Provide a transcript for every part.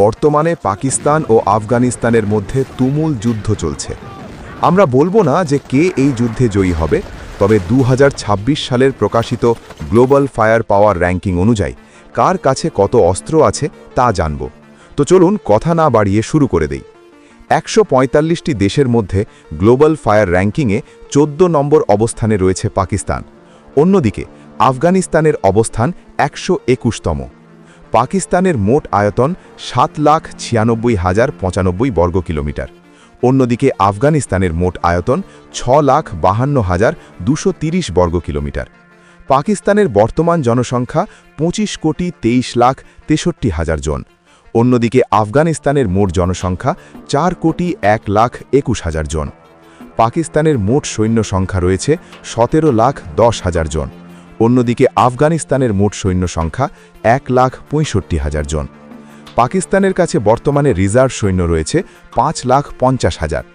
বর্তমানে পাকিস্তান ও আফগানিস্তানের মধ্যে তুমুল যুদ্ধ চলছে। আমরা বলবো না যে কে এই যুদ্ধে জয়ী হবে, তবে 2026 সালের প্রকাশিত গ্লোবাল ফায়ার পাওয়ার র্যাঙ্কিং অনুযায়ী কার কাছে কত অস্ত্র আছে তা জানব। তো চলুন কথা না বাড়িয়ে শুরু করে দেই। 145টি দেশের মধ্যে গ্লোবাল ফায়ার র্যাঙ্কিংয়ে 14 নম্বর অবস্থানে রয়েছে পাকিস্তান। অন্যদিকে আফগানিস্তানের অবস্থান 121তম। পাকিস্তানের মোট আয়তন 7,96,095 বর্গ কিলোমিটার। অন্যদিকে আফগানিস্তানের মোট আয়তন 6,52,230 বর্গ কিলোমিটার। পাকিস্তানের বর্তমান জনসংখ্যা 25,23,63,000 জন। অন্যদিকে আফগানিস্তানের মোট জনসংখ্যা 4,01,21,000 জন। পাকিস্তানের মোট সৈন্য সংখ্যা রয়েছে 17,10,000 জন। অন্যদিকে আফগানিস্তানের মোট সৈন্য সংখ্যা 1,65,000 জন। পাকিস্তানের কাছে বর্তমানে রিজার্ভ সৈন্য রয়েছে 5,50,000।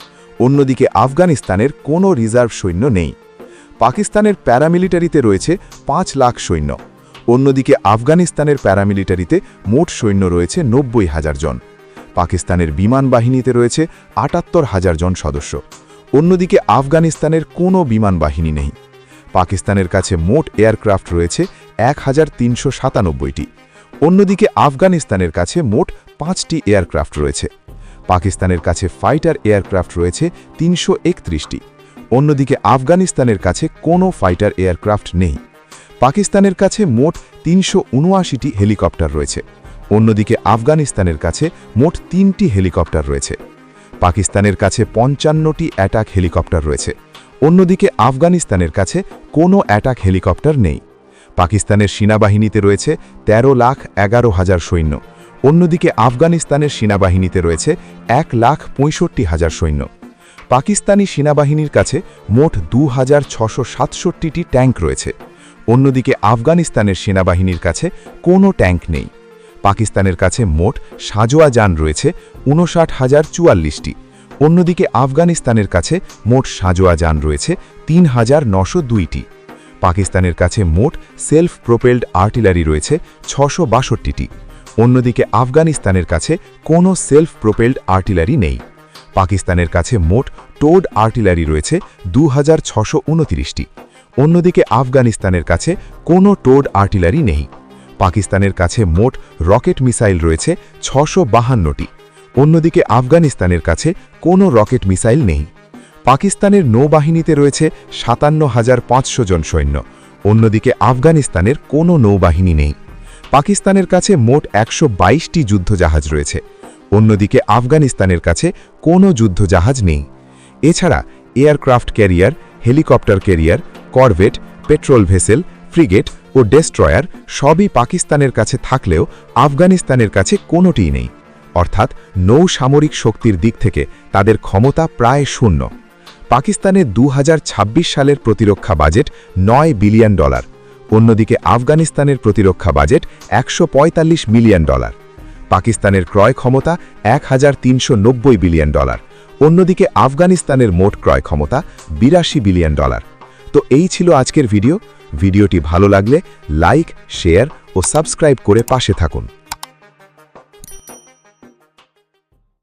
অন্যদিকে আফগানিস্তানের কোনো রিজার্ভ সৈন্য নেই। পাকিস্তানের প্যারামিলিটারিতে রয়েছে 5 লাখ সৈন্য। অন্যদিকে আফগানিস্তানের প্যারামিলিটারিতে মোট সৈন্য রয়েছে 90,000 জন। পাকিস্তানের বিমান বাহিনীতে রয়েছে 78,000 জন সদস্য। অন্যদিকে আফগানিস্তানের কোনো বিমান বাহিনী নেই। পাকিস্তানের কাছে মোট এয়ারক্রাফট রয়েছে 1,397টি। অন্যদিকে আফগানিস্তানের কাছে মোট 5টি এয়ারক্রাফট রয়েছে। পাকিস্তানের কাছে ফাইটার এয়ারক্রাফট রয়েছে 331টি। অন্যদিকে আফগানিস্তানের কাছে কোনো ফাইটার এয়ারক্রাফট নেই। পাকিস্তানের কাছে মোট 379টি হেলিকপ্টার রয়েছে। অন্যদিকে আফগানিস্তানের কাছে মোট 3টি হেলিকপ্টার রয়েছে। পাকিস্তানের কাছে 55টি অ্যাটাক হেলিকপ্টার রয়েছে। অন্যদিকে আফগানিস্তানের কাছে কোনো অ্যাটাক হেলিকপ্টার নেই। পাকিস্তানের সেনাবাহিনীতে রয়েছে 13,11,000 সৈন্য। অন্যদিকে আফগানিস্তানের সেনাবাহিনীতে রয়েছে 1,65,000 সৈন্য। পাকিস্তানি সেনাবাহিনীর কাছে মোট 2,667টি ট্যাঙ্ক রয়েছে। অন্যদিকে আফগানিস্তানের সেনাবাহিনীর কাছে কোনো ট্যাঙ্ক নেই। পাকিস্তানের কাছে মোট সাঁজোয়া যান রয়েছে 59,044টি। অন্যদিকে আফগানিস্তানের কাছে মোট সাঁজোয়া যান রয়েছে 3,902টি। পাকিস্তানের কাছে মোট সেলফ প্রোপেলড আর্টিলারি রয়েছে 662টি। অন্যদিকে আফগানিস্তানের কাছে কোনো সেলফ প্রোপেলড আর্টিলারি নেই। পাকিস্তানের কাছে মোট টোড আর্টিলারি রয়েছে 2,629টি। অন্যদিকে আফগানিস্তানের কাছে কোনো টোড আর্টিলারি নেই। পাকিস্তানের কাছে মোট রকেট মিসাইল রয়েছে 652টি। অন্যদিকে আফগানিস্তানের কাছে কোনো রকেট মিসাইল নেই। পাকিস্তানের নৌবাহিনীতে রয়েছে 57,500 জন সৈন্য। অন্যদিকে আফগানিস্তানের কোনো নৌবাহিনী নেই। পাকিস্তানের কাছে মোট 122টি যুদ্ধজাহাজ রয়েছে। অন্যদিকে আফগানিস্তানের কাছে কোনো যুদ্ধজাহাজ নেই। এছাড়া aircraft carrier, helicopter carrier, corvette, patrol vessel, frigate ও ডেস্ট্রয়ার সবই পাকিস্তানের কাছে থাকলেও আফগানিস্তানের কাছে কোনোটিই নেই। অর্থাৎ নৌ সামরিক শক্তির দিক থেকে তাদের ক্ষমতা প্রায় শূন্য। পাকিস্তানের 2026 সালের প্রতিরক্ষা বাজেট $9 বিলিয়ন। অন্যদিকে আফগানিস্তানের প্রতিরক্ষা বাজেট $145 মিলিয়ন। পাকিস্তানের ক্রয় ক্ষমতা $1,390 বিলিয়ন। অন্যদিকে আফগানিস্তানের মোট ক্রয় ক্ষমতা $82 বিলিয়ন। তো এই ছিল আজকের ভিডিওটি ভালো লাগলে লাইক, শেয়ার ও সাবস্ক্রাইব করে পাশে থাকুন।